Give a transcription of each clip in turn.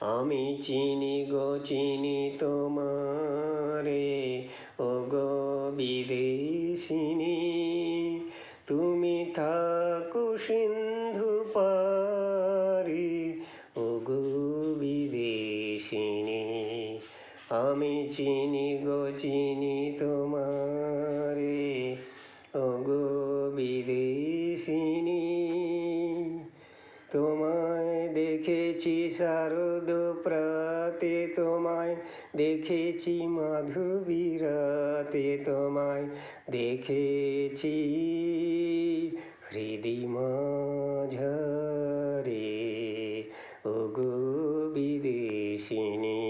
আমি চিনি গো চিনি তোমারে, ওগো বিদেশিনী। তুমি থাকো সিন্ধু পারে, ওগো বিদেশিনী। আমি চিনি গো চিনি তোমারে, ওগো বিদেশিনী। তোমায় দেখেছি শারদ প্রাতে, তোমায় দেখেছি মাধবীরাতে, তোমায় দেখেছি হৃদি মাঝারে, ওগো বিদেশিনী।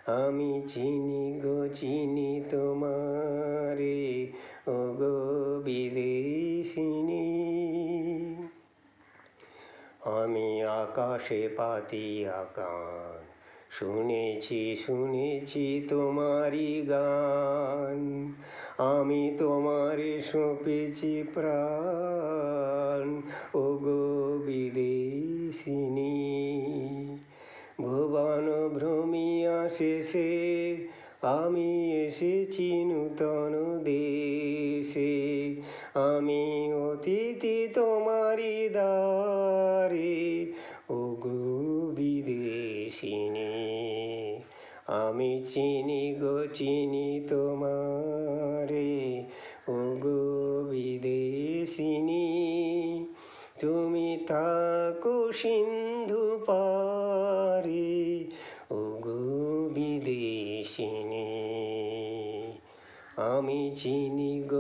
আমি চিনি গো চিনি তোমারে, ওগো বিদেশিনী। আমি আকাশে পাতি আকাশ, শুনেছি শুনেছি তোমারি গান। আমি তোমারে সঁপেছি প্রাণ, ওগো বিদেশিনী। ভুবন ভ্রমিয়া শেষে আমি এসেছি নূতন দেশে। আমি অতিথি তোমারি দ্বারে, ওগো বিদেশিনী। আমি চিনি গো চিনি তোমারে, ওগো বিদেশিনী। তুমি থাকো সিন্ধু পারে, ওগো বিদেশিনী। আমি চিনি গো